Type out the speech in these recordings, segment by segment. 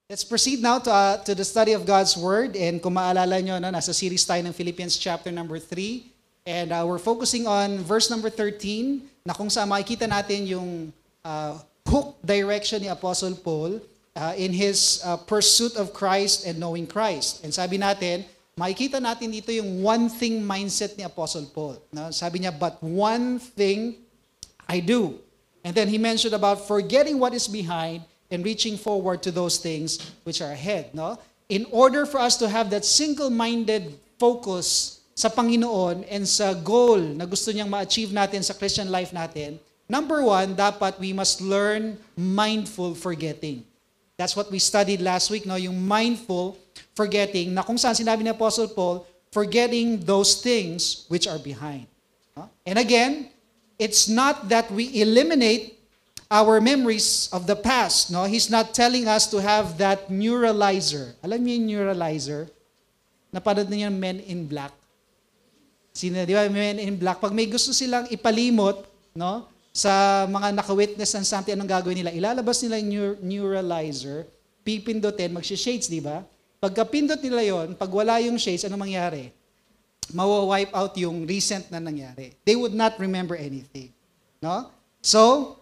Let's proceed now to the study of God's Word. And kung maalala nyo, no, nasa series tayo ng Philippians chapter number 3. And we're focusing on verse number 13, na kung saan makikita natin yung hook direction ni Apostle Paul in his pursuit of Christ and knowing Christ. And sabi natin, makikita natin dito yung one thing mindset ni Apostle Paul. No? Sabi niya, but one thing I do. And then he mentioned about forgetting what is behind and reaching forward to those things which are ahead. No? In order for us to have that single-minded focus sa Panginoon and sa goal na gusto niyang ma-achieve natin sa Christian life natin, number one, dapat we must learn mindful forgetting. That's what we studied last week, no? Yung mindful forgetting, na kung saan sinabi ni Apostle Paul, forgetting those things which are behind. No? And again, it's not that we eliminate our memories of the past. No, he's not telling us to have that neuralizer. Alam niyo yung neuralizer? Napanood niyo yung Men in Black? Sino, di ba, Men in Black? Pag may gusto silang ipalimot, no, sa mga naka-witness ng something, anong gagawin nila? Ilalabas nila yung neuralizer, pipindutin, magsi-shades, di ba? Pagka-pindot nila yon, pag wala yung shades, anong mangyari? Mawa-wipe out yung recent na nangyari. They would not remember anything. No? So,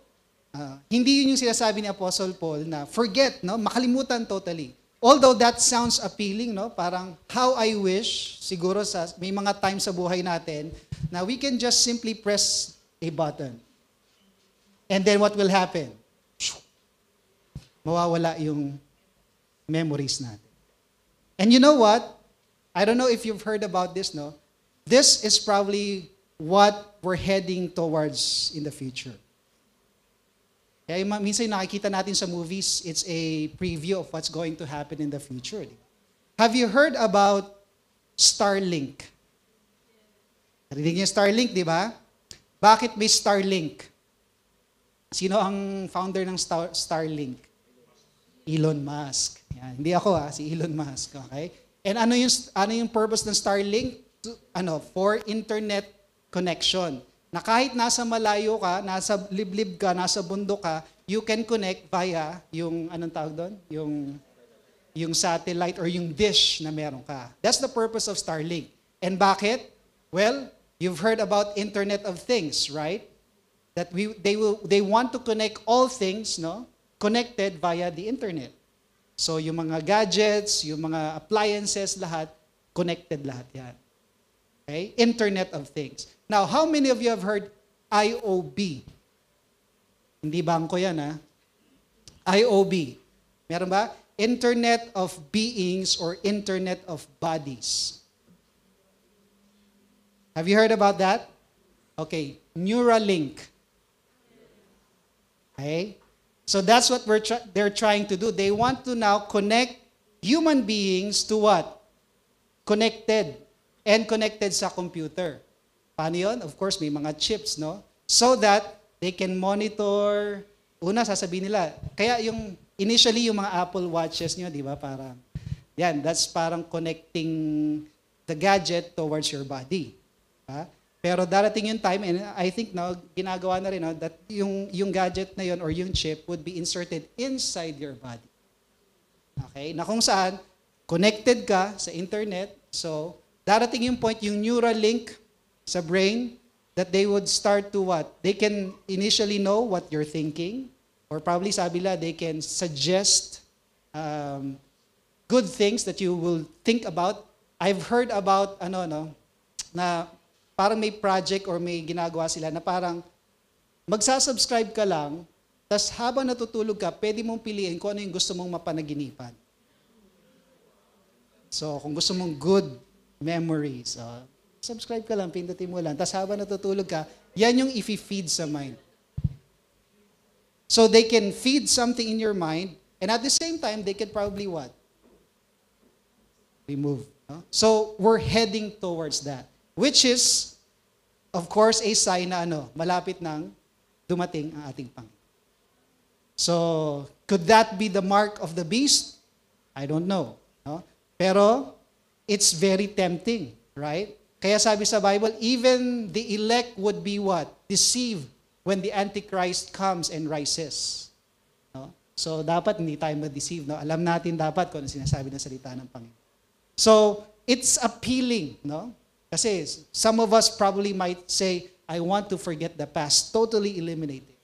hindi yun yung sinasabi ni Apostle Paul na forget, no? Makalimutan totally. Although that sounds appealing, no? Parang how I wish, siguro may mga times sa buhay natin na we can just simply press a button. And then what will happen? Mawawala yung memories natin. And you know what? I don't know if you've heard about this, no? This is probably what we're heading towards in the future. Kaya minsan nakikita natin sa movies, it's a preview of what's going to happen in the future. Have you heard about Starlink? Narinig niyo Starlink, di ba? Bakit may Starlink? Sino ang founder ng Starlink? Elon Musk. Yan. Hindi ako si Elon Musk. Okay? And ano yung purpose ng Starlink? For internet connection. Na kahit nasa malayo ka, nasa liblib ka, nasa bundok ka, you can connect via yung, anong tawag doon? Yung satellite or yung dish na meron ka. That's the purpose of Starlink. And bakit? Well, you've heard about Internet of Things, right? That they want to connect all things, no? Connected via the internet. So yung mga gadgets, yung mga appliances, lahat, connected lahat yan. Okay? Internet of Things. Now, how many of you have heard IOB? Hindi bangko yan, ha? IOB. Meron ba? Internet of Beings or Internet of Bodies. Have you heard about that? Okay. Neuralink. Okay? So that's what they're trying to do. They want to now connect human beings to what? Connected. And connected sa computer. Paano yun? Of course, may mga chips, no? So that they can monitor. Una, sasabihin nila. Kaya initially, yung mga Apple Watches nyo, di ba? Parang, yan, that's parang connecting the gadget towards your body. Ha? Pero darating yung time, and I think now, ginagawa na rin, no, that yung gadget na yun or yung chip would be inserted inside your body. Okay? Na kung saan, connected ka sa internet, so, darating yung point, yung neural link sa brain, that they would start to what? They can initially know what you're thinking, or probably sabi nila, they can suggest good things that you will think about. I've heard about, na parang may project or may ginagawa sila na parang magsasubscribe ka lang, tas habang natutulog ka, pwede mong piliin kung ano yung gusto mong mapanaginipan. So, kung gusto mong good memories, subscribe ka lang, pindutin mo lang. Tapos habang natutulog ka, yan yung i-feed sa mind. So they can feed something in your mind, and at the same time, they can probably what? Remove. No? So we're heading towards that. Which is, of course, a sign na malapit nang dumating ang ating Panginoon. So, could that be the mark of the beast? I don't know. No? Pero, it's very tempting, right? Kaya sabi sa Bible, even the elect would be what? Deceived when the Antichrist comes and rises. No? So dapat hindi tayo ma-deceive. No? Alam natin dapat kung ano sinasabi ng salita ng Panginoon. So it's appealing. No? Kasi some of us probably might say, I want to forget the past. Totally eliminate it.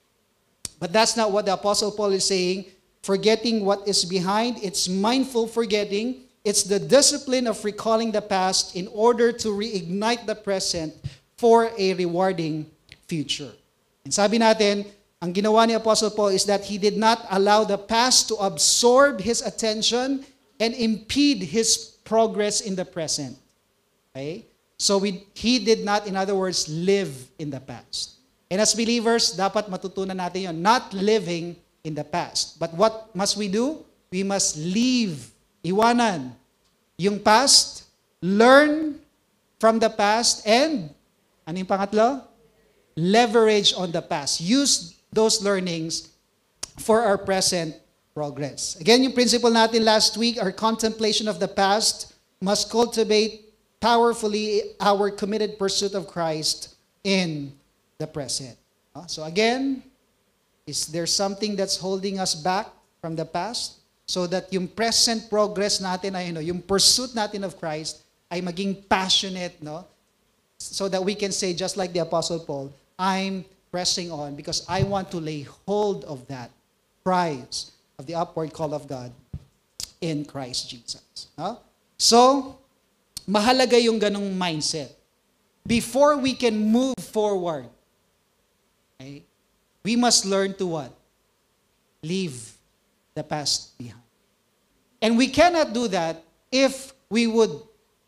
But that's not what the Apostle Paul is saying. Forgetting what is behind, it's mindful forgetting. It's the discipline of recalling the past in order to reignite the present for a rewarding future. And sabi natin, ang ginawa ni Apostle Paul is that he did not allow the past to absorb his attention and impede his progress in the present. Okay? So he did not, in other words, live in the past. And as believers, dapat matutunan natin yon, not living in the past. But what must we do? We must leave, iwanan yung past, learn from the past, and ano yung pangatlo? Leverage on the past. Use those learnings for our present progress. Again, yung principle natin last week, our contemplation of the past must cultivate powerfully our committed pursuit of Christ in the present. So again, is there something that's holding us back from the past so that yung present progress natin ay yung pursuit natin of Christ ay maging passionate, no? So that we can say just like the Apostle Paul, I'm pressing on because I want to lay hold of that prize of the upward call of God in Christ Jesus. No? So, mahalaga yung ganong mindset. Before we can move forward, okay, we must learn to what? Leave the past behind. And we cannot do that if we would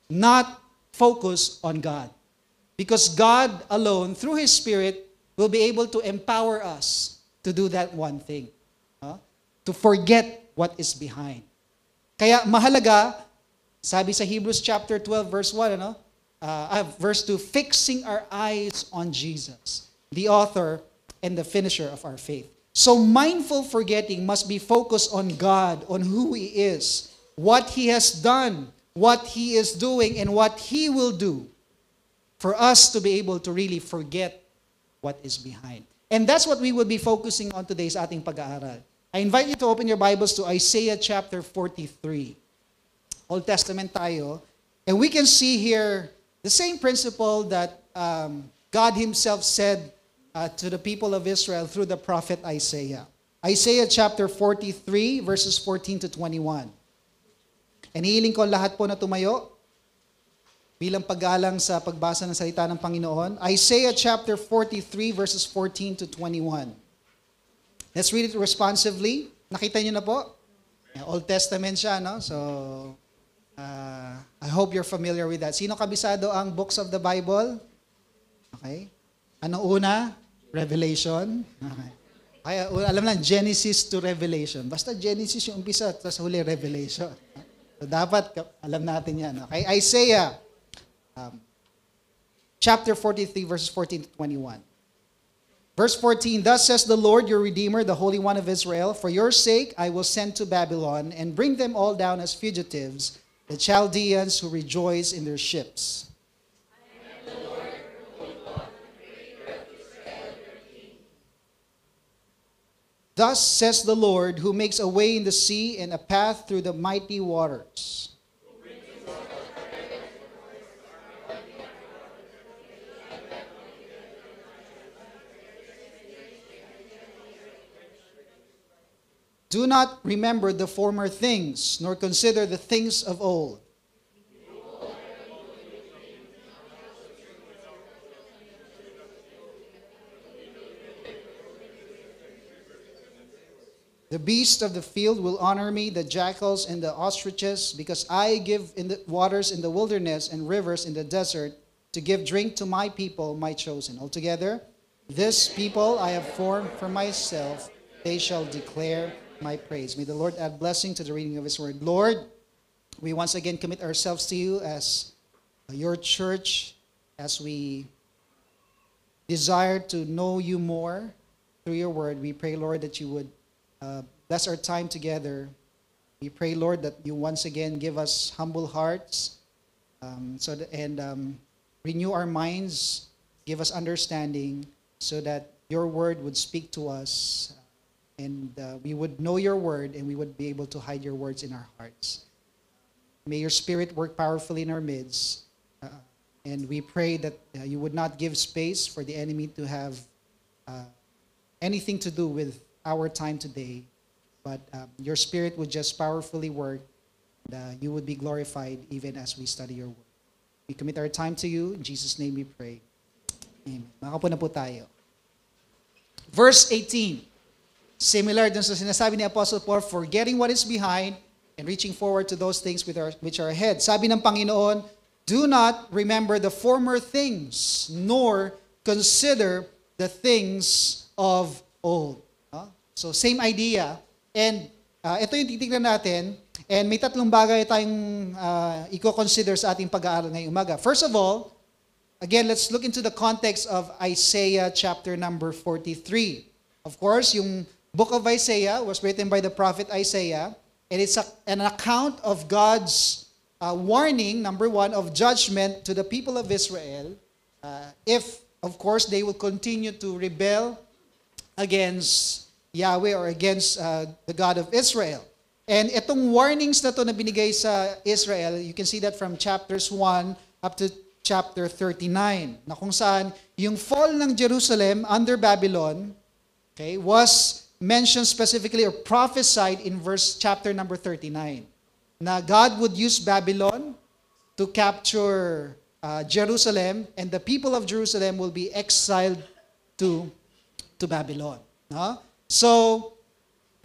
not focus on God. Because God alone, through His Spirit, will be able to empower us to do that one thing. To forget what is behind. Kaya mahalaga, sabi sa Hebrews chapter 12, verse 1, verse 2, fixing our eyes on Jesus, the author and the finisher of our faith. So mindful forgetting must be focused on God, on who He is, what He has done, what He is doing, and what He will do for us to be able to really forget what is behind. And that's what we will be focusing on today sa ating pag-aaral. I invite you to open your Bibles to Isaiah chapter 43. Old Testament tayo. And we can see here the same principle that God Himself said to the people of Israel through the prophet Isaiah. Isaiah chapter 43, verses 14 to 21. And hihiling ko lahat po na tumayo bilang paggalang sa pagbasa ng salita ng Panginoon. Isaiah chapter 43, verses 14 to 21. Let's read it responsively. Nakita niyo na po? Old Testament siya, no? So, I hope you're familiar with that. Sino kabisado ang books of the Bible? Okay. Anong una? Revelation. Okay. Kaya alam lang, Genesis to Revelation. Basta Genesis yung umpisa, tapos huli Revelation. So dapat alam natin yan. Okay? Isaiah chapter 43, verses 14 to 21. Verse 14, thus says the Lord your Redeemer, the Holy One of Israel, for your sake I will send to Babylon and bring them all down as fugitives, the Chaldeans who rejoice in their ships. Thus says the Lord, who makes a way in the sea and a path through the mighty waters. Do not remember the former things, nor consider the things of old. The beasts of the field will honor me, the jackals and the ostriches, because I give in the waters in the wilderness and rivers in the desert to give drink to my people, my chosen. Altogether, this people I have formed for myself, they shall declare my praise. May the Lord add blessing to the reading of His word. Lord, we once again commit ourselves to You as Your church, as we desire to know You more through Your word. We pray, Lord, that You would bless our time together. We pray, Lord, that You once again give us humble hearts and renew our minds, give us understanding so that Your word would speak to us and we would know your word, and we would be able to hide your words in our hearts. May your Spirit work powerfully in our midst, and we pray that you would not give space for the enemy to have anything to do with our time today, but your Spirit would just powerfully work, and you would be glorified even as we study your word. We commit our time to you. In Jesus' name we pray. Amen. Makapo na po tayo. Verse 18. Similar dun sa sinasabi ni Apostle Paul, forgetting what is behind and reaching forward to those things which are ahead. Sabi ng Panginoon, do not remember the former things, nor consider the things of old. So same idea. And ito yung titignan natin. And may tatlong bagay tayong i-consider sa ating pag-aaral ngayong umaga. First of all, again, let's look into the context of Isaiah chapter number 43. Of course, yung book of Isaiah was written by the prophet Isaiah, and it's an account of God's warning, number one, of judgment to the people of Israel if, of course, they will continue to rebel against Yahweh or against the God of Israel. And itong warnings na to na binigay sa Israel, you can see that from chapters 1 up to chapter 39, na kung saan yung fall ng Jerusalem under Babylon, okay, was mentioned specifically or prophesied in chapter number 39. Na God would use Babylon to capture Jerusalem, and the people of Jerusalem will be exiled to Babylon. No? So,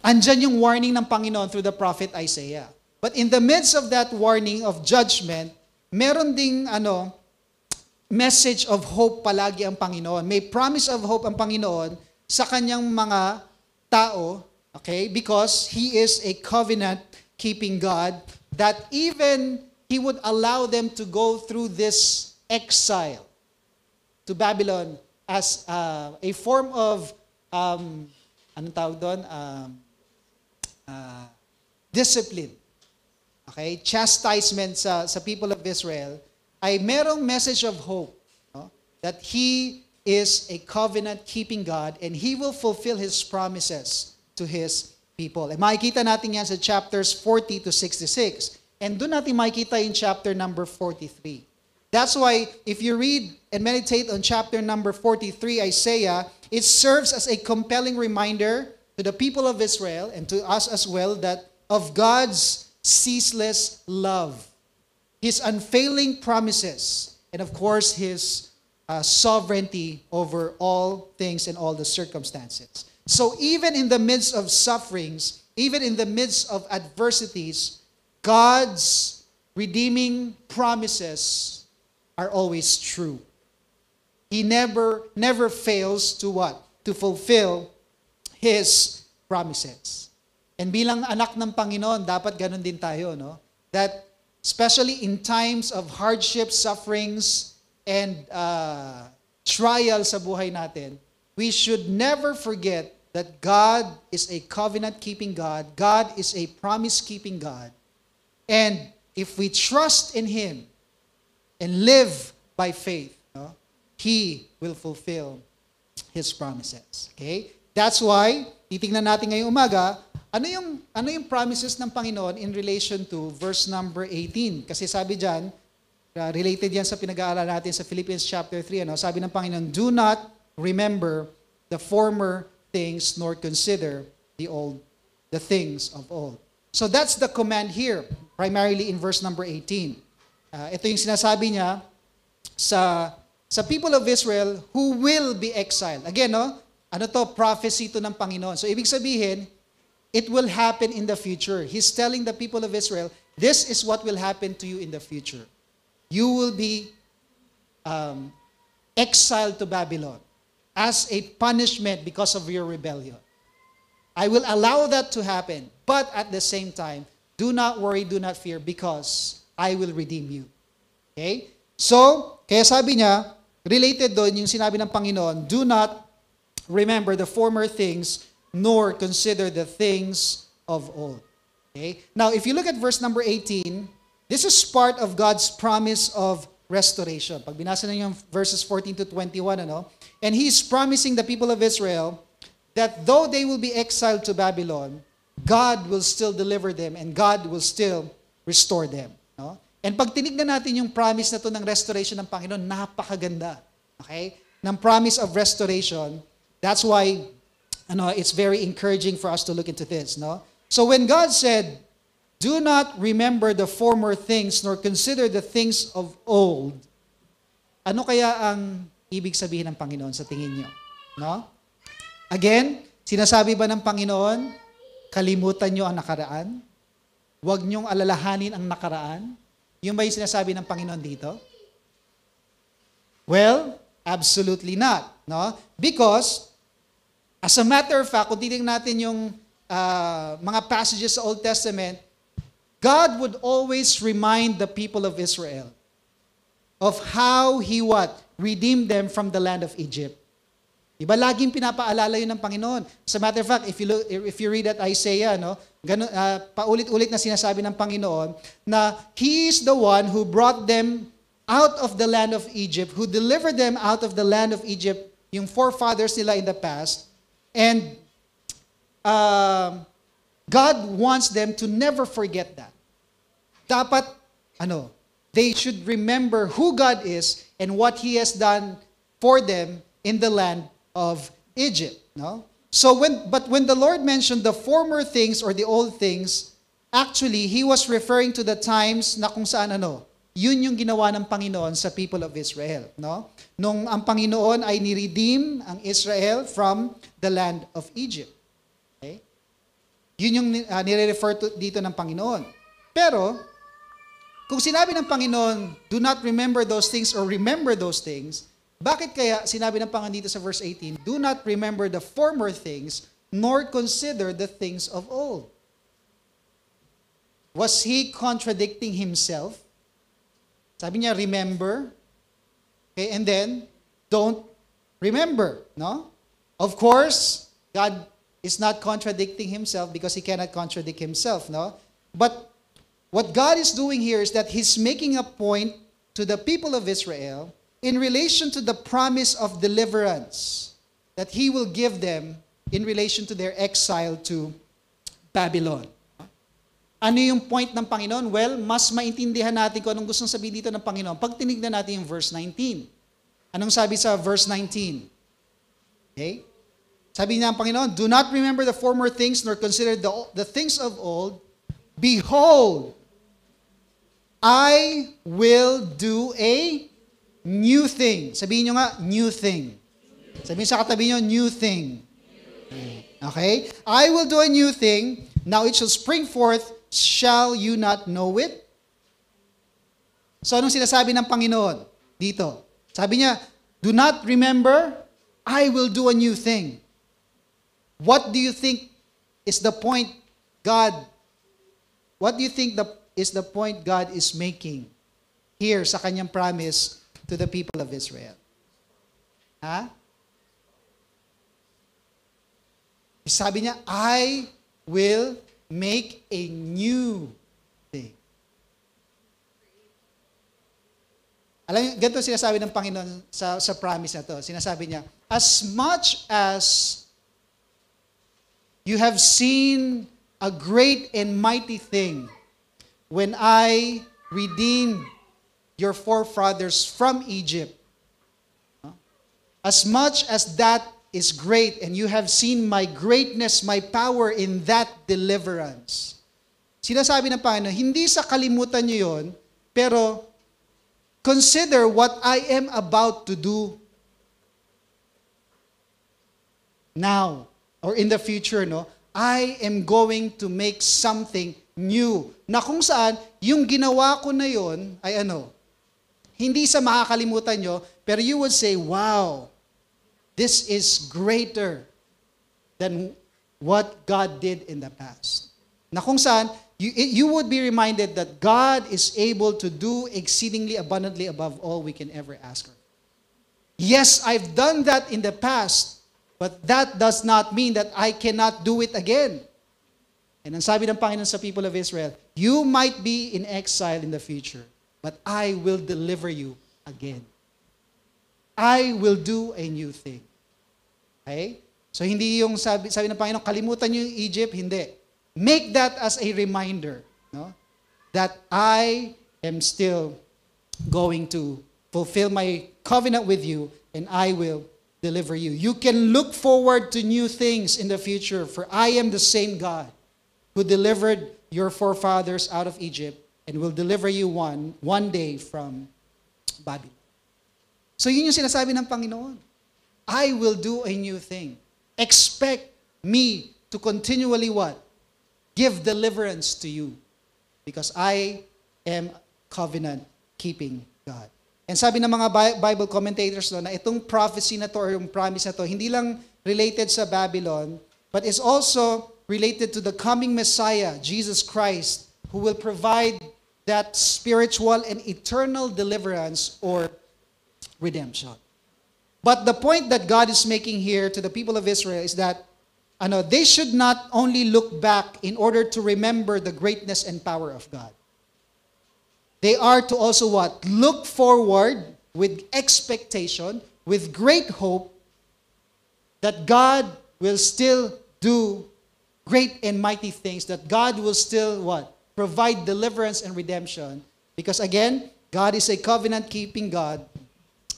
andyan yung warning ng Panginoon through the prophet Isaiah. But in the midst of that warning of judgment, meron ding message of hope palagi ang Panginoon. May promise of hope ang Panginoon sa kanyang mga tao, okay? Because He is a covenant-keeping God, that even He would allow them to go through this exile to Babylon as a form of, anong tawag doon? Discipline. Okay? Chastisement sa people of Israel, ay merong message of hope, no? That He is a covenant-keeping God, and He will fulfill His promises to His people. And makikita natin yan sa chapters 40 to 66. And doon natin makikita in chapter number 43. That's why, if you read and meditate on chapter number 43, Isaiah, it serves as a compelling reminder to the people of Israel and to us as well that of God's ceaseless love, His unfailing promises, and of course, His sovereignty over all things and all the circumstances. So even in the midst of sufferings, even in the midst of adversities, God's redeeming promises are always true. He never fails to what? To fulfill His promises. And bilang anak ng Panginoon, dapat ganun din tayo, no? That especially in times of hardship, sufferings, and trial sa buhay natin, we should never forget that God is a covenant-keeping God. God is a promise-keeping God. And if we trust in Him and live by faith, no, He will fulfill His promises. Okay? That's why, titingnan natin ngayong umaga, ano yung promises ng Panginoon in relation to verse number 18? Kasi sabi dyan, related yan sa pinag-aaral natin sa Philippians chapter 3, sabi ng Panginoon, do not remember the former things nor consider the things of old. So that's the command here, primarily in verse number 18. Ito yung sinasabi niya sa people of Israel who will be exiled. Again, prophecy to ng Panginoon. So ibig sabihin, it will happen in the future. He's telling the people of Israel, this is what will happen to you in the future. You will be exiled to Babylon as a punishment because of your rebellion. I will allow that to happen, but at the same time, do not worry, do not fear, because I will redeem you. Okay? So, kaya sabi niya, related doon yung sinabi ng Panginoon, do not remember the former things, nor consider the things of old. Okay? Now, if you look at verse number 18, this is part of God's promise of restoration. Pag binasa niyo yung verses 14 to 21, and He's promising the people of Israel that though they will be exiled to Babylon, God will still deliver them and God will still restore them. No? And pag tinignan natin yung promise na to ng restoration ng Panginoon, napakaganda. Okay? Ng promise of restoration. That's why it's very encouraging for us to look into this. No? So when God said, do not remember the former things nor consider the things of old, ano kaya ang ibig sabihin ng Panginoon sa tingin niyo? No? Again, sinasabi ba ng Panginoon, kalimutan niyo ang nakaraan? Huwag niyong alalahanin ang nakaraan? Yung ba yung sinasabi ng Panginoon dito? Well, absolutely not. No? Because, as a matter of fact, kung titignan natin yung mga passages sa Old Testament, God would always remind the people of Israel of how He redeemed them from the land of Egypt. Diba, laging pinapaalala yun ng Panginoon. As a matter of fact, if you read at Isaiah, paulit-ulit na sinasabi ng Panginoon na He is the one who brought them out of the land of Egypt, who delivered them out of the land of Egypt, yung forefathers nila in the past, and God wants them to never forget that. Dapat, they should remember who God is and what He has done for them in the land of Egypt. No? So when the Lord mentioned the former things or the old things, actually, He was referring to the times na kung saan yun yung ginawa ng Panginoon sa people of Israel. No? Nung ang Panginoon ay ni-redeem ang Israel from the land of Egypt. Okay? Yun yung nire-refer dito ng Panginoon. Pero, kung sinabi ng Panginoon, do not remember those things or remember those things, bakit kaya sinabi ng Panginoon dito sa verse 18, do not remember the former things, nor consider the things of old? Was He contradicting Himself? Sabi niya, remember. Okay, and then, don't remember. No? Of course, God is not contradicting Himself because He cannot contradict Himself. No? But what God is doing here is that He's making a point to the people of Israel in relation to the promise of deliverance that He will give them in relation to their exile to Babylon. Ano yung point ng Panginoon? Well, mas maintindihan natin kung anong gustong sabihin dito ng Panginoon pag tinignan natin yung verse 19. Anong sabi sa verse 19? Okay? Sabi niya ang Panginoon, do not remember the former things nor consider the things of old. Behold, I will do a new thing. Sabihin nyo nga, new thing. Sabihin sa katabi nyo, new thing. Okay? I will do a new thing. Now it shall spring forth. Shall you not know it? So anong sinasabi ng Panginoon dito? Sabi niya, do not remember, I will do a new thing. What do you think is the point is the point God is making here sa kanyang promise to the people of Israel? Ha? Sabi niya, I will make a new thing. Alam niyo, ganito sinasabi ng Panginoon sa promise na to. Sinasabi niya, as much as you have seen a great and mighty thing when I redeemed your forefathers from Egypt, as much as that is great and you have seen my greatness, my power in that deliverance. Sinasabi ng Panginoon, hindi sa kalimutan niyo yon, pero consider what I am about to do now or in the future, no? I am going to make something new. Na kung saan, yung ginawa ko na yon ay hindi sa makakalimutan nyo, pero you would say, wow, this is greater than what God did in the past. Na kung saan, you would be reminded that God is able to do exceedingly abundantly above all we can ever ask her. Yes, I've done that in the past, but that does not mean that I cannot do it again. And ang sabi ng Panginoon sa people of Israel, you might be in exile in the future, but I will deliver you again. I will do a new thing. Okay? So hindi yung sabi ng Panginoon, kalimutan niyo yung Egypt, hindi. Make that as a reminder, no? That I am still going to fulfill my covenant with you and I will deliver you. You can look forward to new things in the future, for I am the same God who delivered your forefathers out of Egypt and will deliver you one day from Babylon. So yun yung sinasabi ng Panginoon. I will do a new thing. Expect me to continually what? Give deliverance to you. Because I am covenant-keeping God. And sabi ng mga Bible commentators na itong prophecy na to or yung promise na to, hindi lang related sa Babylon, but is also related to the coming Messiah, Jesus Christ, who will provide that spiritual and eternal deliverance or redemption. But the point that God is making here to the people of Israel is that they should not only look back in order to remember the greatness and power of God. They are to also what? Look forward with expectation, with great hope that God will still do great and mighty things, that God will still what? Provide deliverance and redemption. Because again, God is a covenant-keeping God,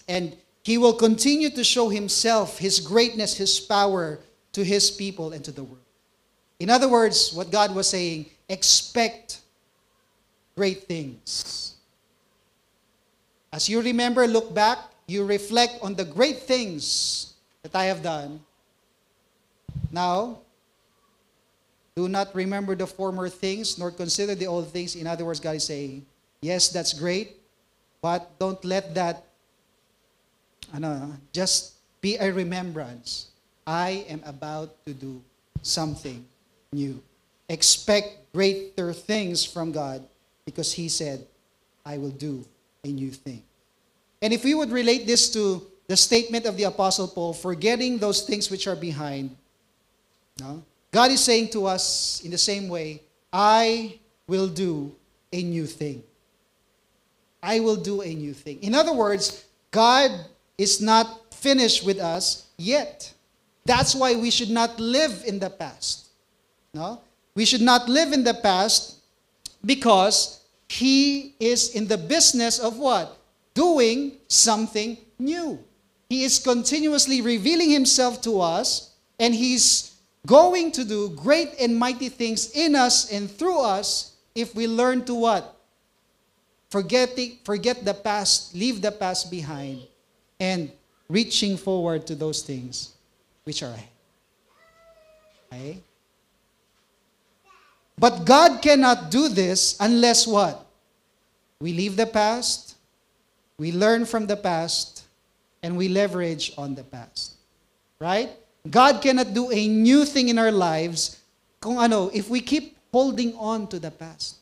and He will continue to show Himself, His greatness, His power to His people and to the world. In other words, what God was saying, expect great things. As you remember, look back, you reflect on the great things that I have done. Now, do not remember the former things, nor consider the old things. In other words, God is saying, yes, that's great, but don't let that just be a remembrance. I am about to do something new. Expect greater things from God because He said, I will do a new thing. And if we would relate this to the statement of the Apostle Paul, forgetting those things which are behind, God is saying to us in the same way, I will do a new thing. I will do a new thing. In other words, God is not finished with us yet. That's why we should not live in the past. No? We should not live in the past because He is in the business of what? Doing something new. He is continuously revealing Himself to us, and He's going to do great and mighty things in us and through us if we learn to what? Forget the past, leave the past behind, and reaching forward to those things which are ahead. Okay? But God cannot do this unless what? We leave the past, we learn from the past, and we leverage on the past. Right? God cannot do a new thing in our lives if we keep holding on to the past.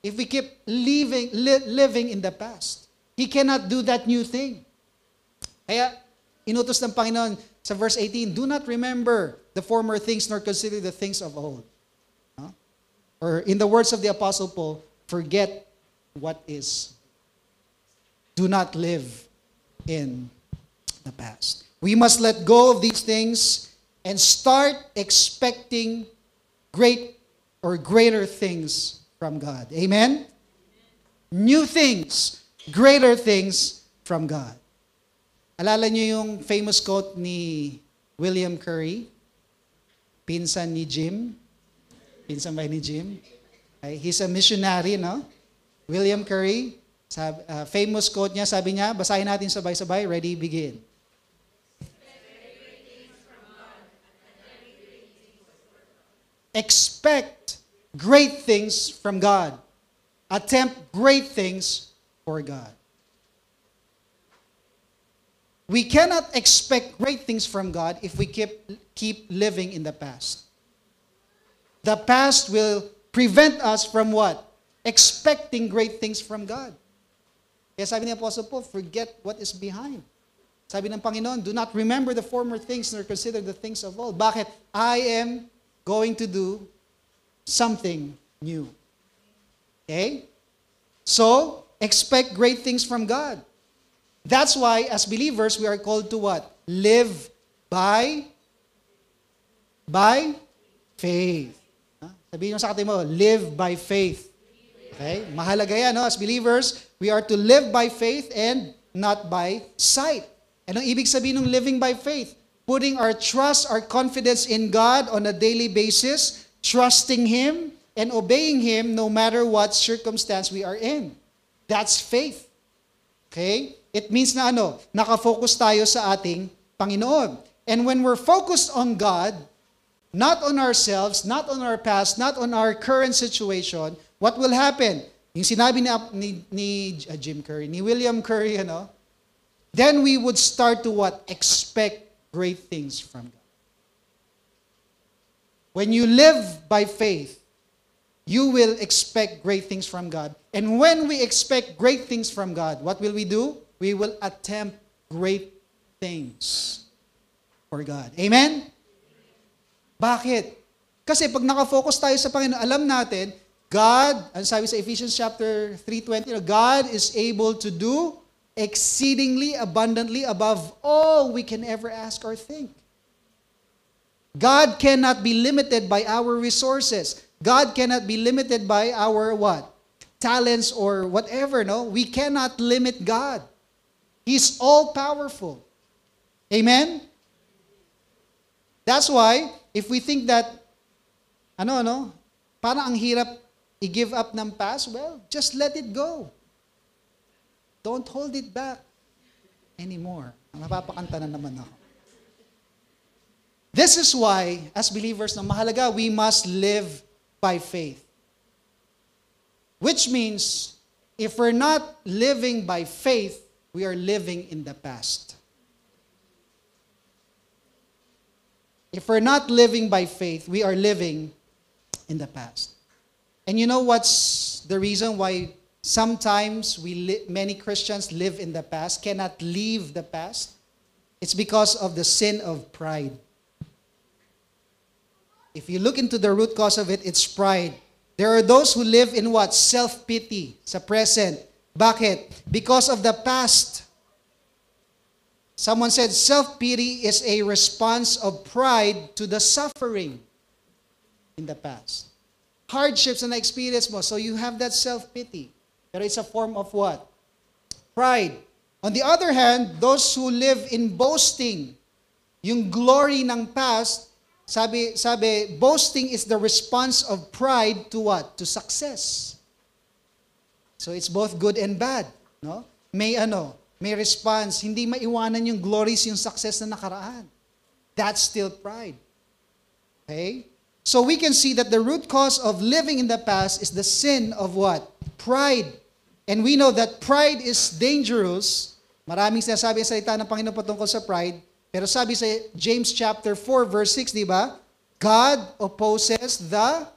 If we keep living in the past. He cannot do that new thing. Kaya, inutos ng Panginoon sa verse 18, do not remember the former things nor consider the things of old. Or in the words of the Apostle Paul, forget what is. Do not live in the past. We must let go of these things and start expecting great or greater things from God. Amen? New things, greater things from God. Alala niyo yung famous quote ni William Curry? Pinsan ni Jim. Pinsan ba ni Jim? He's a missionary, no? William Curry, famous quote niya, sabi niya, basahin natin sabay-sabay, ready, begin. Expect great things from God. Attempt great things for God. We cannot expect great things from God if we keep living in the past. The past will prevent us from what? Expecting great things from God. Kaya sabi ni Apostle Paul, forget what is behind. Sabi ng Panginoon, do not remember the former things nor consider the things of old. Bakit? I am going to do something new. Okay? So, expect great things from God. That's why, as believers, we are called to what? Live by by faith. Sabihin mo sa katabi mo, live by faith. Okay? Mahalaga yan, no? As believers, we are to live by faith and not by sight. Anong ibig sabihin ng living by faith? Putting our trust, our confidence in God on a daily basis, trusting Him and obeying Him no matter what circumstance we are in. That's faith. Okay? It means na nakafocus tayo sa ating Panginoon. And when we're focused on God, not on ourselves, not on our past, not on our current situation, what will happen? Yung sinabi ni Jim Curry, ni William Curry, then we would start to what? Expect great things from God. When you live by faith, you will expect great things from God. And when we expect great things from God, what will we do? We will attempt great things for God. Amen? Bakit? Kasi pag nakafocus tayo sa Panginoon, alam natin, God, ang sabi sa Ephesians chapter 3:20, God is able to do exceedingly abundantly above all we can ever ask or think. God cannot be limited by our resources. God cannot be limited by our what? Talents or whatever, no? We cannot limit God. He's all-powerful. Amen? That's why, if we think that, parang ang hirap i-give up ng past, well, just let it go. Don't hold it back anymore. Napapakanta na naman ako. This is why, as believers, mahalaga, we must live by faith. Which means, if we're not living by faith, we are living in the past. If we're not living by faith, we are living in the past. And you know what's the reason why sometimes many Christians live in the past, cannot leave the past? It's because of the sin of pride. If you look into the root cause of it, it's pride. There are those who live in what? Self-pity sa present. Bakit? Because of the past. Someone said, self-pity is a response of pride to the suffering in the past. Hardships na na-experience mo, so you have that self-pity. Pero it's a form of what? Pride. On the other hand, those who live in boasting, yung glory ng past, sabi, boasting is the response of pride to what? To success. So it's both good and bad, no? May response, hindi maiwanan yung glories, yung success na nakaraan. That's still pride. Okay? So we can see that the root cause of living in the past is the sin of what? Pride. And we know that pride is dangerous. Maraming sinasabi ang salita ng Panginoon patungkol sa pride. Pero sabi sa James chapter 4 verse 6, di ba? God opposes the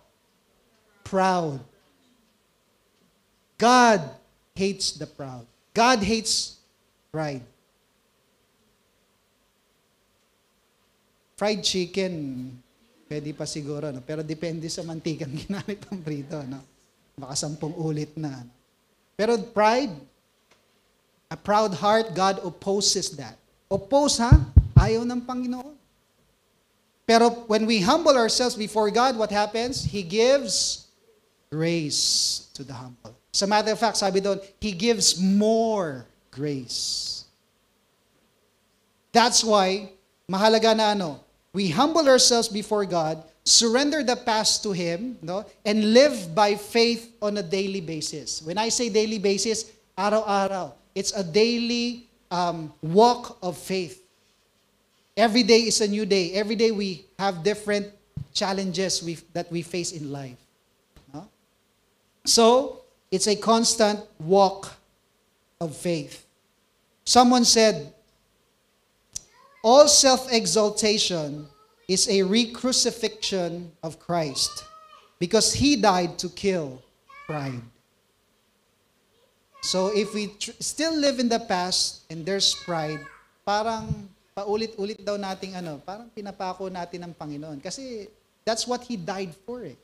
proud. God hates the proud. God hates pride. Fried chicken, pwede pa siguro, no? Pero depende sa mantikang ginamit pang prito, no? Baka 10 ulit na. Pero pride, a proud heart, God opposes that. Oppose, ha? Ayaw ng Panginoon. Pero when we humble ourselves before God, what happens? He gives grace to the humble. As a matter of fact, sabi doon, He gives more grace. That's why, mahalaga na we humble ourselves before God, surrender the past to Him, no, and live by faith on a daily basis. When I say daily basis, araw-araw. It's a daily walk of faith. Every day is a new day. Every day we have different challenges that we face in life. No? So, it's a constant walk of faith. Someone said, all self-exaltation is a re-crucifixion of Christ because He died to kill pride. So if we still live in the past and there's pride, parang paulit-ulit daw nating parang pinapako natin ng Panginoon. Kasi that's what He died for eh.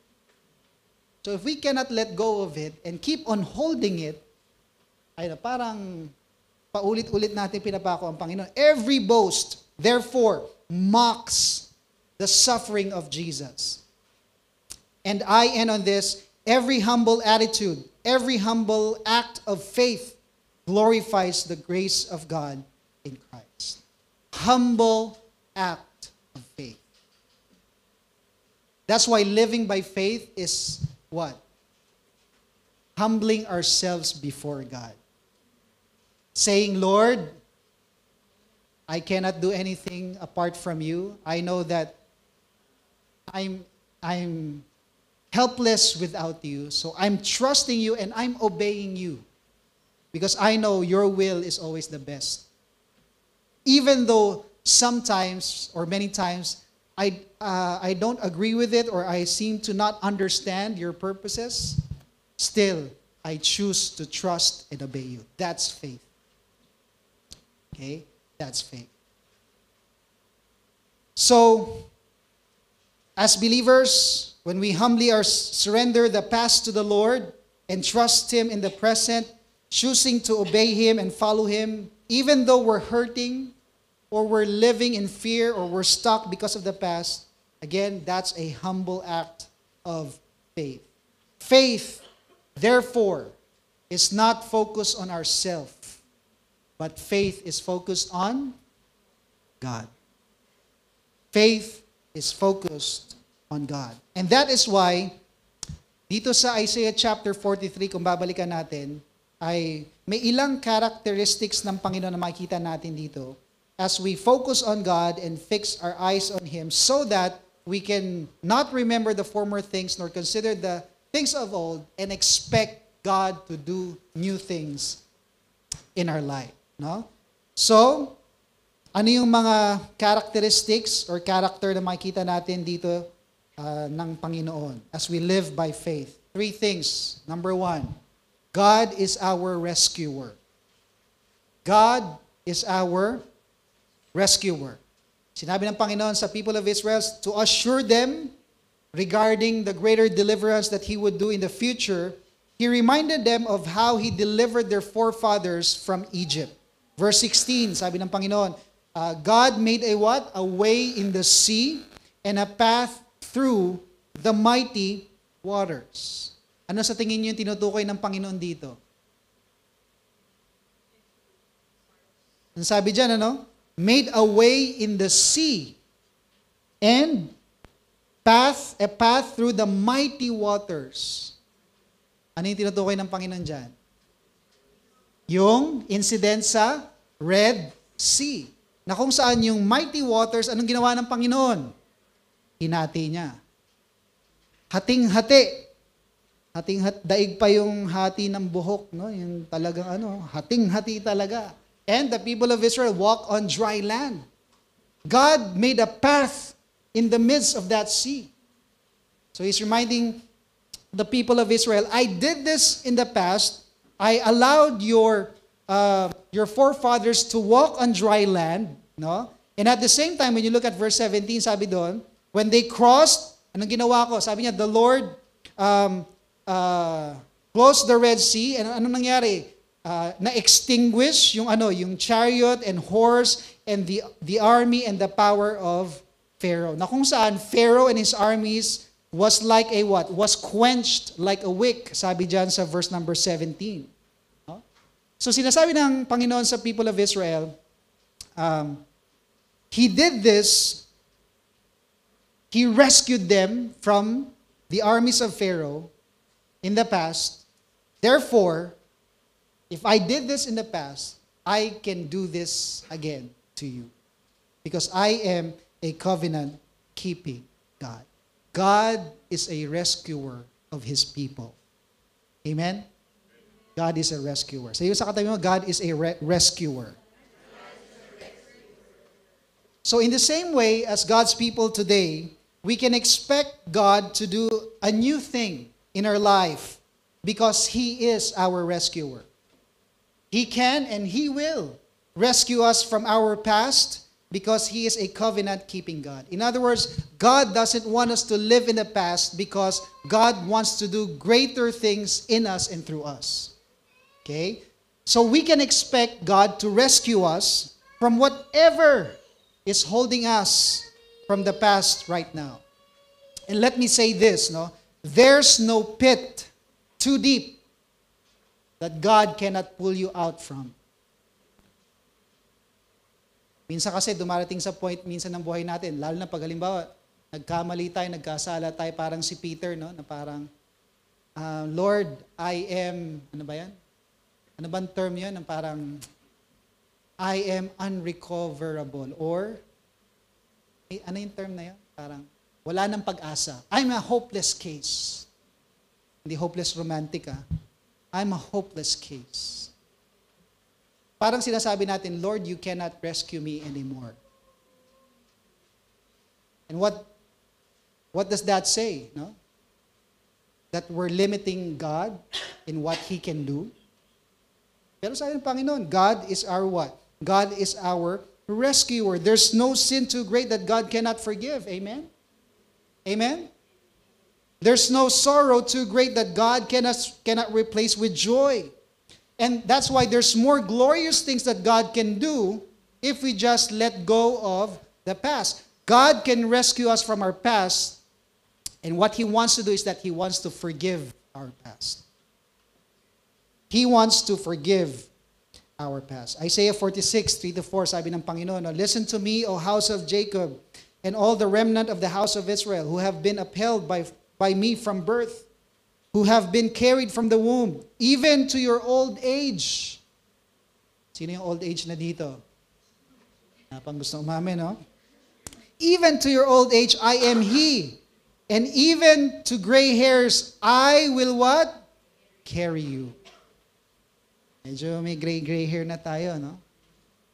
So if we cannot let go of it and keep on holding it, parang paulit-ulit natin pinapako ang Panginoon. Every boast, therefore, mocks the suffering of Jesus. And I end on this, every humble attitude, every humble act of faith glorifies the grace of God in Christ. Humble act of faith. That's why living by faith is what? Humbling ourselves before God. Saying, Lord, I cannot do anything apart from you. I know that I'm helpless without you. So I'm trusting you and I'm obeying you. Because I know your will is always the best. Even though sometimes or many times I don't agree with it or I seem to not understand your purposes, still I choose to trust and obey you. That's faith. Okay? That's faith. So, as believers, when we humbly surrender the past to the Lord and trust Him in the present, choosing to obey Him and follow Him, even though we're hurting or we're living in fear or we're stuck because of the past, again, that's a humble act of faith. Faith, therefore, is not focused on ourselves, but faith is focused on God. Faith is focused on God. And that is why, dito sa Isaiah chapter 43, kung babalikan natin, ay may ilang characteristics ng Panginoon na makikita natin dito as we focus on God and fix our eyes on Him so that we can not remember the former things nor consider the things of old and expect God to do new things in our life. No? So, ano yung mga characteristics or character na makikita natin dito ng Panginoon as we live by faith? 3 things. Number 1, God is our rescuer. God is our rescuer. Sinabi ng Panginoon sa people of Israel to assure them regarding the greater deliverance that He would do in the future. He reminded them of how He delivered their forefathers from Egypt. Verse 16, sabi ng Panginoon, God made a what? A way in the sea and a path through the mighty waters. Ano sa tingin niyo yung tinutukoy ng Panginoon dito? Ang sabi dyan, ano? Made a way in the sea and a path through the mighty waters. Ano yung tinutukoy ng Panginoon dyan? Yung incident sa Red Sea. Na kung saan yung mighty waters, anong ginawa ng Panginoon? Hinati niya. Hating-hati. Daig pa yung hati ng buhok, no? Yung talagang hating-hati talaga. And the people of Israel walked on dry land. God made a path in the midst of that sea. So He's reminding the people of Israel, I did this in the past. I allowed your forefathers to walk on dry land, no? And at the same time, when you look at verse 17, sabi doon, when they crossed, anong ginawa ko? Sabi niya, the Lord closed the Red Sea, and anong nangyari? Na-extinguish yung chariot and horse and the army and the power of Pharaoh. Na kung saan Pharaoh and his armies was like a what? Was quenched like a wick, sabi dyan sa verse number 17. No? So sinasabi ng Panginoon sa people of Israel, He did this, He rescued them from the armies of Pharaoh in the past. Therefore, if I did this in the past, I can do this again to you. Because I am a covenant-keeping God. God is a rescuer of His people. Amen? God is a rescuer. Sa iyo sa katabi mo, God is a rescuer. So in the same way as God's people today, we can expect God to do a new thing in our life because He is our rescuer. He can and He will rescue us from our past because He is a covenant-keeping God. In other words, God doesn't want us to live in the past because God wants to do greater things in us and through us. Okay? So we can expect God to rescue us from whatever is holding us from the past right now. And let me say this, no? There's no pit too deep that God cannot pull you out from. Minsan kasi dumarating sa point minsan ng buhay natin, lalo na pag halimbawa, nagkamali tayo, nagkasala tayo, parang si Peter, no? Na parang, Lord, I am, ano ba yan? Ano bang term yun? Na parang, I am unrecoverable. Or, ano yung term na yun? Parang, wala nang pag-asa. I'm a hopeless case. Hindi hopeless romantic, ah. I'm a hopeless case. Parang sinasabi natin, Lord, you cannot rescue me anymore. And what does that say? No? That we're limiting God in what He can do. Pero sabi ng Panginoon, God is our what? God is our rescuer. There's no sin too great that God cannot forgive. Amen? Amen? There's no sorrow too great that God cannot replace with joy. And that's why there's more glorious things that God can do if we just let go of the past. God can rescue us from our past, and what He wants to do is that He wants to forgive our past. He wants to forgive our past. Isaiah 46, 3-4, sabi ng Panginoon, listen to me, O house of Jacob, and all the remnant of the house of Israel, who have been upheld by me from birth, who have been carried from the womb, even to your old age. Sino yung old age na dito? Napang gusto umamin, no? Even to your old age, I am He. And even to gray hairs, I will what? Carry you. Medyo may gray hair na tayo, no?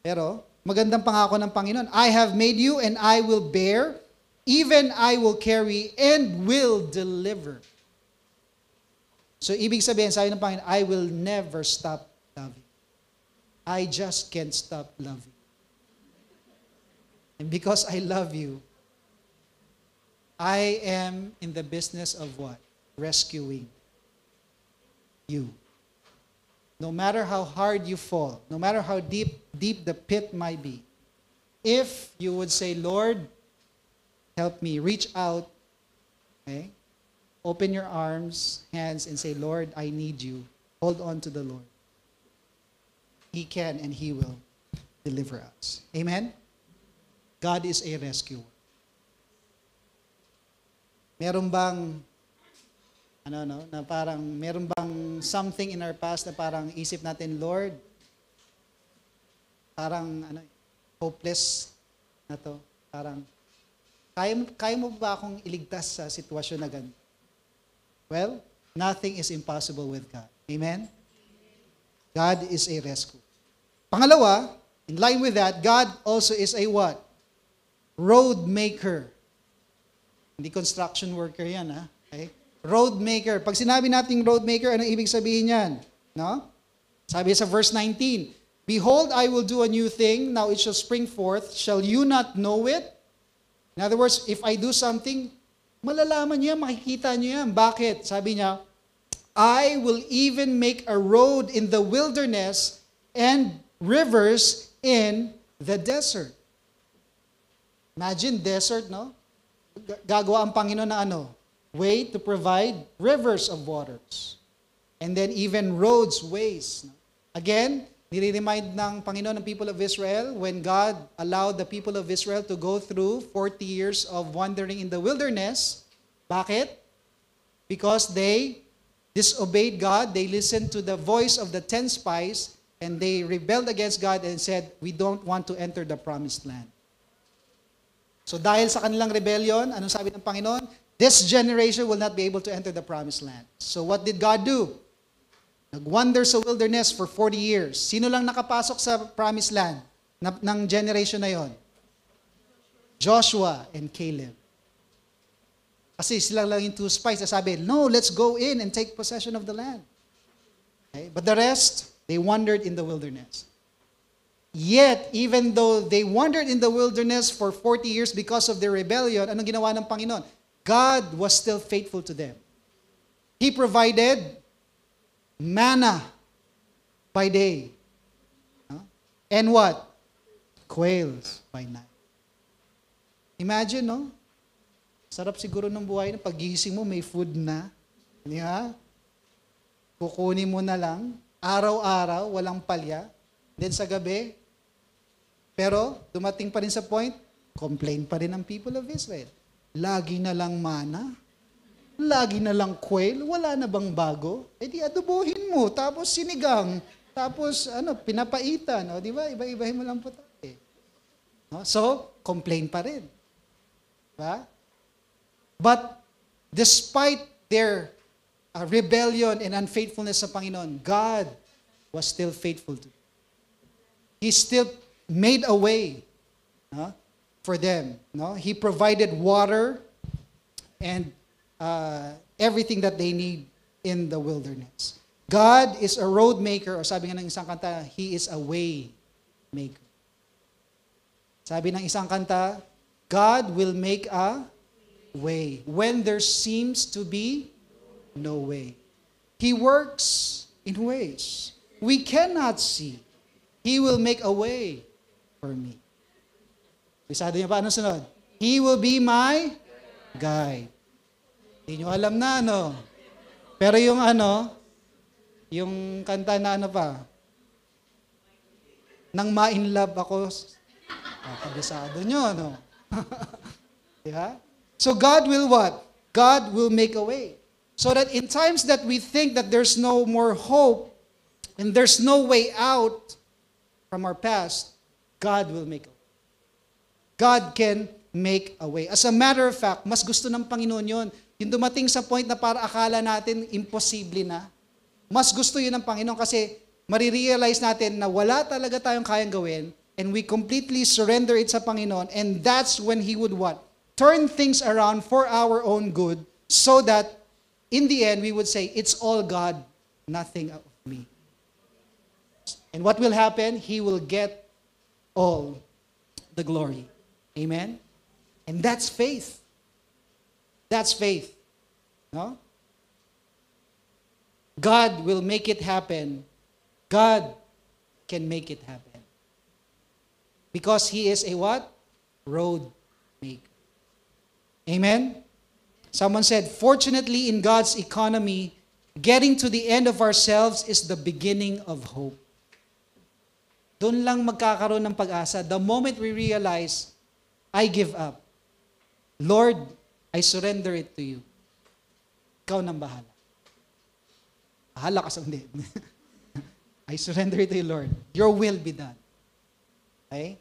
Pero, magandang pangako ng Panginoon, I have made you and I will bear, even I will carry and will deliver. So, ibig sabihin, sabi ng Panginoon, I will never stop loving. I just can't stop loving. And because I love you, I am in the business of what? Rescuing you. No matter how hard you fall, no matter how deep the pit might be, if you would say, Lord, help me, reach out, okay? Open your arms, hands, and say, Lord, I need you. Hold on to the Lord. He can and He will deliver us. Amen? God is a rescuer. Meron bang, na parang, meron bang something in our past na parang isip natin, Lord, parang, hopeless na to. Parang, kaya mo ba akong iligtas sa sitwasyon na ganito? Well, nothing is impossible with God. Amen? God is a rescuer. Pangalawa, in line with that, God also is a what? Road maker. Hindi construction worker yan, ha? Okay? Road maker. Pag sinabi nating road maker, anong ibig sabihin yan? No? Sabi sa verse 19, Behold, I will do a new thing, now it shall spring forth. Shall you not know it? In other words, if I do something, malalaman niyo yan, makikita niyo yan. Bakit? Sabi niya, I will even make a road in the wilderness and rivers in the desert. Imagine desert, no? Gagawa ang Panginoon na way to provide rivers of waters. And then even roads, ways. Again, nire-remind ng Panginoon ng people of Israel when God allowed the people of Israel to go through 40 years of wandering in the wilderness. Bakit? Because they disobeyed God, they listened to the voice of the 10 spies, and they rebelled against God and said, we don't want to enter the promised land. So dahil sa kanilang rebellion, anong sabi ng Panginoon? This generation will not be able to enter the promised land. So what did God do? Nag-wander sa wilderness for 40 years. Sino lang nakapasok sa promised land ng generation na yon? Joshua and Caleb. Kasi sila lang yung 2 spies na sabi, no, let's go in and take possession of the land. Okay? But the rest, they wandered in the wilderness. Yet, even though they wandered in the wilderness for 40 years because of their rebellion, anong ginawa ng Panginoon? God was still faithful to them. He provided manna by day. And what? Quails by night. Imagine, no? Sarap siguro ng buhay na pagising mo, may food na. Yeah? Kukunin mo na lang. Araw-araw, walang palya. Then sa gabi, pero dumating pa rin sa point, complain pa rin ang people of Israel. Lagi na lang mana, lagi na lang quail, wala na bang bago? E di adobohin mo, tapos sinigang, tapos pinapaitan, di ba? Iba-ibahin mo lang po tayo. No? So, complain pa rin. Diba? But despite their rebellion and unfaithfulness sa Panginoon, God was still faithful to them. He still made a way for them. No? He provided water and everything that they need in the wilderness. God is a road maker, o sabi nga ng isang kanta, He is a way maker. Sabi ng isang kanta, God will make a way when there seems to be no way. He works in ways we cannot see. He will make a way for me. Bisado niyo pa, ano sunod? He will be my guide. Hindi nyo alam na, Pero yung yung kanta na pa, nang ma-inlove ako, kabisado nyo, Yeah? So God will what? God will make a way. So that in times that we think that there's no more hope and there's no way out from our past, God will make a way. God can make a way. As a matter of fact, mas gusto ng Panginoon yun. Yung dumating sa point na para akala natin imposible na, mas gusto yun ng Panginoon kasi marirealize natin na wala talaga tayong kayang gawin and we completely surrender it sa Panginoon, and that's when He would what? Turn things around for our own good so that in the end we would say, it's all God, nothing of me. And what will happen? He will get all the glory. Amen? And that's faith. That's faith. No? God will make it happen. God can make it happen. Because He is a what? Road maker. Amen? Someone said, fortunately in God's economy, getting to the end of ourselves is the beginning of hope. Doon lang magkakaroon ng pag-asa. The moment we realize, I give up. Lord, I surrender it to you. Ikaw nang bahala. Bahala ka sa hindi. I surrender it to you, Lord. Your will be done. Okay?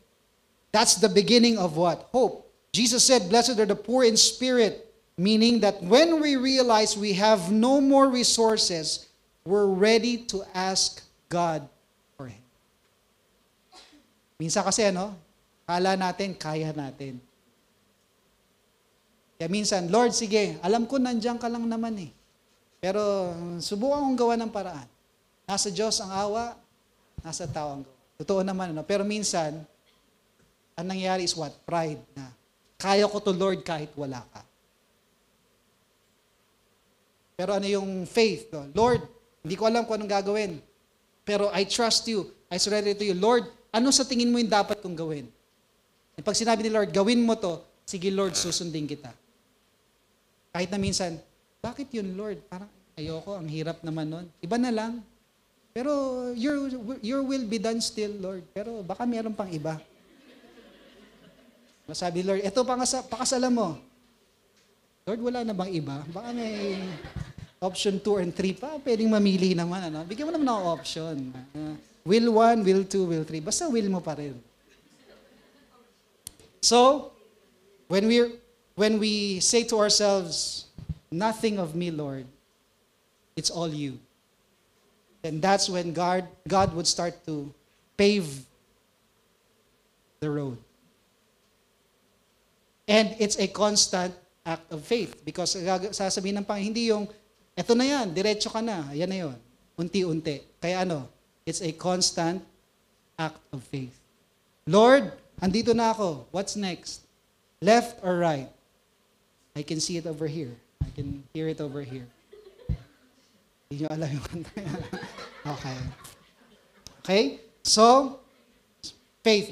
That's the beginning of what? Hope. Jesus said, blessed are the poor in spirit, meaning that when we realize we have no more resources, we're ready to ask God for Him. Minsan kasi kala natin, kaya natin. Kaya minsan, Lord, sige, alam ko nandiyan ka lang naman Pero subukan kong gawa ng paraan. Nasa Diyos ang awa, nasa tao ang gawa. Totoo naman, Pero minsan, ang nangyayari is what? Pride na. Kaya ko to, Lord, kahit wala ka. Pero ano yung faith? Lord, hindi ko alam kung anong gagawin. Pero I trust you. I surrender to you. Lord, ano sa tingin mo yung dapat kong gawin? At pag sinabi ni Lord, gawin mo to, sige Lord, susundin kita. Kahit na minsan, bakit yun Lord? Parang ayoko, ang hirap naman nun. Iba na lang. Pero your will be done still, Lord. Pero baka meron pang iba. Sabi Lord, eto pakasalan mo. Lord, wala na bang iba? Baka may option 2 and 3 pa. Pwedeng mamili naman. Bigyan mo naman ng option. Will 1, will 2, will 3. Basta will mo pa rin. So, when we say to ourselves, nothing of me, Lord, it's all you. Then that's when God would start to pave the road. And it's a constant act of faith. Because sasabihin ng Panginoon, hindi yung, eto na yan, diretso ka na, yan na yun. Unti-unti. Kaya it's a constant act of faith. Lord, andito na ako. What's next? Left or right? I can see it over here. I can hear it over here. Hindi nyo alam yung kanta. Okay. Okay? So, faith,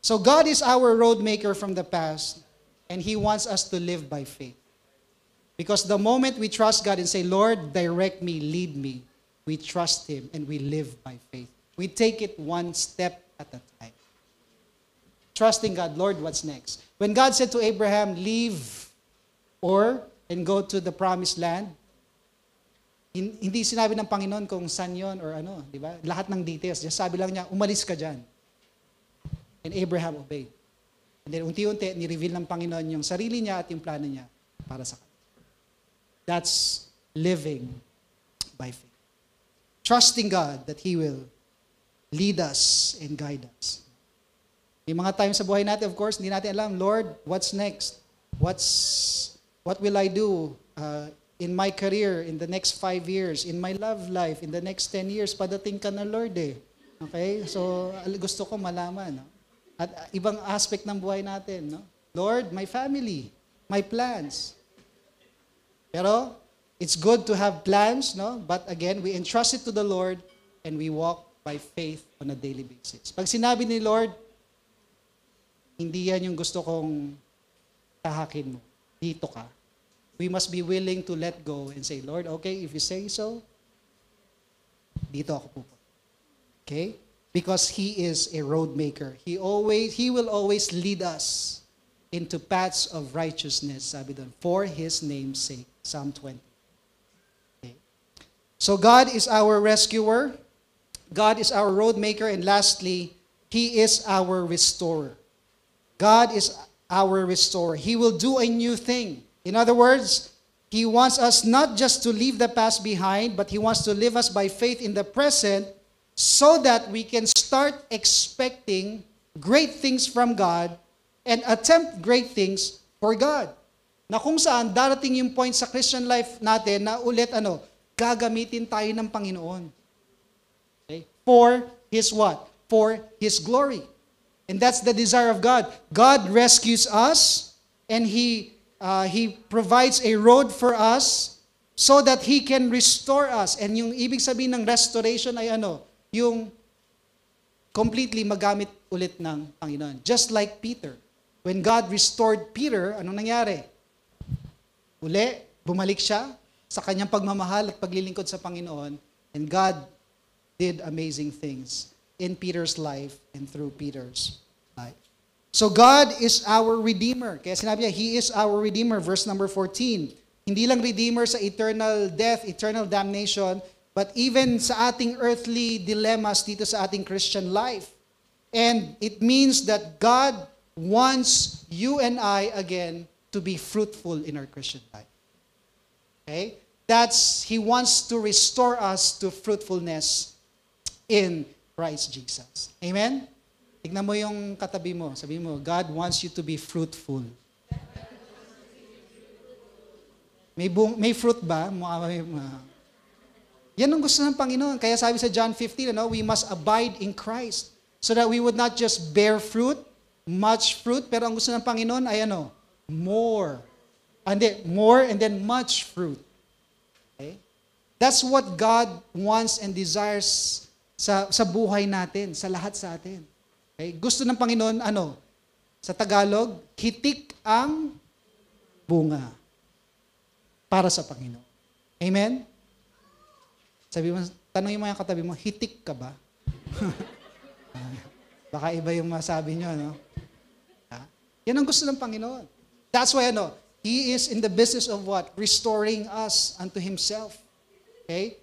So God is our road maker from the past, and He wants us to live by faith. Because the moment we trust God and say, Lord, direct me, lead me, we trust Him and we live by faith. We take it one step at a time. Trusting God, Lord, what's next? When God said to Abraham, leave and go to the promised land, hindi sinabi ng Panginoon kung saan yon or ano, di ba? Lahat ng details. Just sabi lang niya, umalis ka dyan. And Abraham obeyed. And then unti-unti, ni-reveal ng Panginoon yung sarili niya at yung plano niya para sa kanya. That's living by faith. Trusting God that He will lead us and guide us. May mga times sa buhay natin, of course, hindi natin alam, Lord, what's next? What will I do in my career in the next 5 years, in my love life, in the next 10 years? Padating ka na, Lord eh. Okay? So, gusto ko malaman. No? At ibang aspect ng buhay natin. No? Lord, my family, my plans. Pero, it's good to have plans, no? But again, we entrust it to the Lord and we walk by faith on a daily basis. Pag sinabi ni Lord, hindi yan yung gusto kong tahakin mo. Dito ka. We must be willing to let go and say, Lord, okay, if you say so, dito ako pupunta. Okay? Because He is a road maker. He will always lead us into paths of righteousness, sabi doon, for His name's sake. Psalm 20. Okay. So God is our rescuer. God is our road maker. And lastly, He is our restorer. God is our restorer. He will do a new thing. In other words, He wants us not just to leave the past behind, but He wants to live us by faith in the present so that we can start expecting great things from God and attempt great things for God. Na kung saan darating yung point sa Christian life natin na ulit gagamitin tayo ng Panginoon. Okay? For His what? For His glory. And that's the desire of God. God rescues us and He provides a road for us so that He can restore us. And yung ibig sabihin ng restoration ay yung completely magamit ulit ng Panginoon. Just like Peter. When God restored Peter, anong nangyari? Uli, bumalik siya sa kanyang pagmamahal at paglilingkod sa Panginoon, and God did amazing things in Peter's life and through Peter's life. So God is our Redeemer. Kaya sinabi niya, He is our Redeemer. Verse number 14. Hindi lang Redeemer sa eternal death, eternal damnation, but even sa ating earthly dilemmas dito sa ating Christian life. And it means that God wants you and I again to be fruitful in our Christian life. Okay? He wants to restore us to fruitfulness in Christ Jesus. Amen? Tignan mo yung katabi mo. Sabi mo, God wants you to be fruitful. May fruit ba? Yan ang gusto ng Panginoon. Kaya sabi sa John 15, we must abide in Christ so that we would not just bear fruit, much fruit, pero ang gusto ng Panginoon ay more. More and then much fruit. Okay? That's what God wants and desires sa buhay natin, sa lahat sa atin. Okay? Gusto ng Panginoon, sa Tagalog, hitik ang bunga para sa Panginoon. Amen? Sabi mo, tanongin mo yung katabi mo, hitik ka ba? Baka iba yung masabi nyo, Yan ang gusto ng Panginoon. That's why He is in the business of what? Restoring us unto Himself. Okay?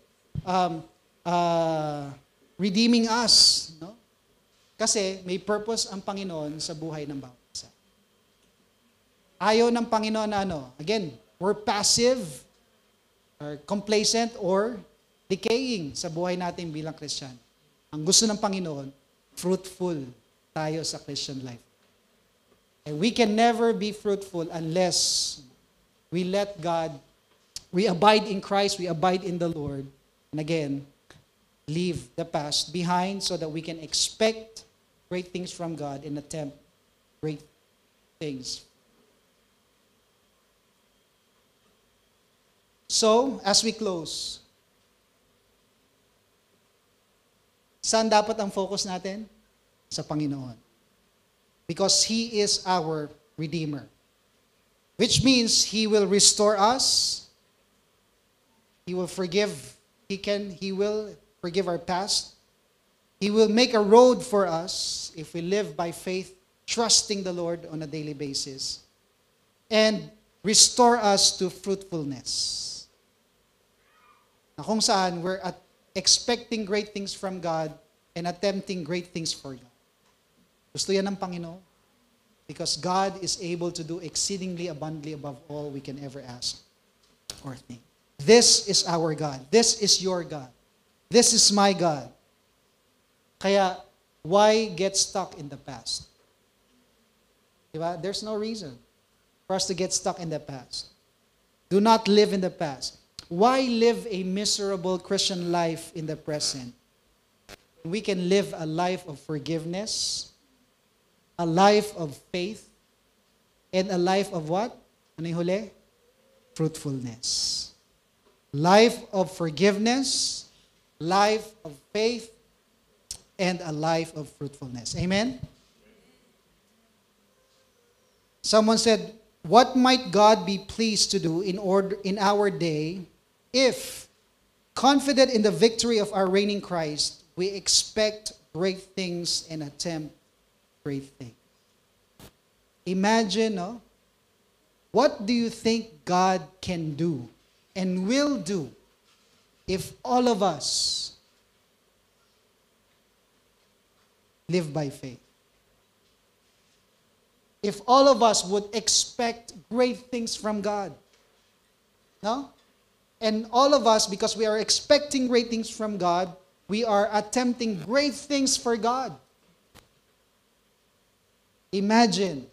Redeeming us. No? Kasi may purpose ang Panginoon sa buhay ng bawat isa. Ayaw ng Panginoon na again, we're passive, or complacent, or decaying sa buhay natin bilang Christian. Ang gusto ng Panginoon, fruitful tayo sa Christian life. And we can never be fruitful unless we let God, we abide in Christ, we abide in the Lord, and again, leave the past behind so that we can expect great things from God and attempt great things. So, as we close, saan dapat ang focus natin? Sa Panginoon. because He is our Redeemer. Which means He will restore us. He will forgive. He will forgive our past. He will make a road for us if we live by faith, trusting the Lord on a daily basis. And restore us to fruitfulness. Na kung saan we're expecting great things from God and attempting great things for God. Gusto yan ng Panginoon. Because God is able to do exceedingly abundantly above all we can ever ask or think. This is our God. This is your God. This is my God. Kaya, why get stuck in the past? Diba? There's no reason for us to get stuck in the past. Do not live in the past. Why live a miserable Christian life in the present? We can live a life of forgiveness, a life of faith, and a life of what? Ano yung huli? Fruitfulness. Life of forgiveness, life of faith, and a life of fruitfulness. Amen? Someone said, what might God be pleased to do in our day if, confident in the victory of our reigning Christ, we expect great things and attempt great things? Imagine, no? What do you think God can do and will do if all of us live by faith? If all of us would expect great things from God. No? And all of us, because we are expecting great things from God, we are attempting great things for God. Imagine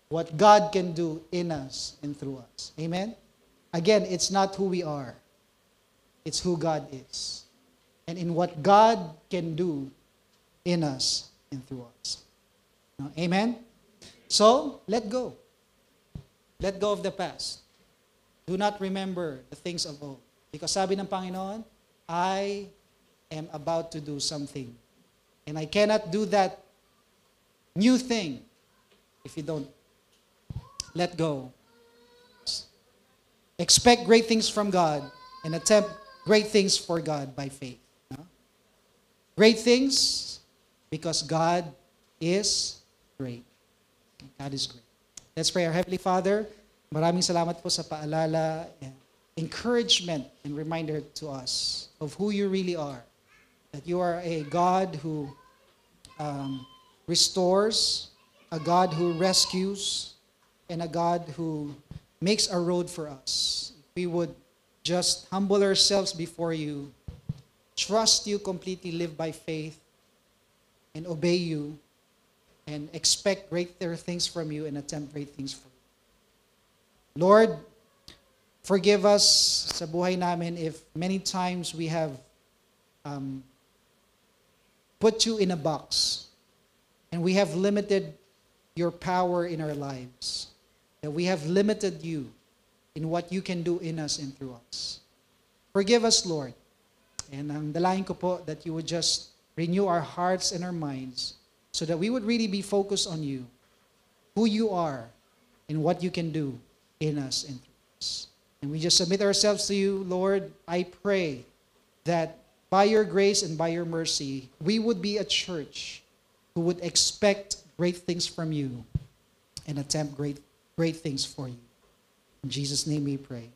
what God can do in us and through us. Amen? Again, it's not who we are. It's who God is. And in what God can do in us and through us. No? Amen? So, let go. Let go of the past. Do not remember the things of old. Because sabi ng Panginoon, I am about to do something. And I cannot do that new thing if you don't let go. Expect great things from God and attempt great things for God by faith. No? Great things because God is great. God is great. Let's pray. Our Heavenly Father, maraming salamat po sa paalala, encouragement, and reminder to us of who you really are. That you are a God who restores, a God who rescues, and a God who makes a road for us. If we would just humble ourselves before you, trust you completely, live by faith, and obey you, and expect greater things from you and attempt great things from you. Lord, forgive us sa buhay namin if many times we have put you in a box and we have limited your power in our lives. That we have limited you in what you can do in us and through us. Forgive us, Lord. And ang dalahin ko po that you would just renew our hearts and our minds so that we would really be focused on you, who you are, and what you can do in us and through us. And we just submit ourselves to you, Lord. I pray that by your grace and by your mercy, we would be a church who would expect great things from you and attempt great things for you. In Jesus' name we pray.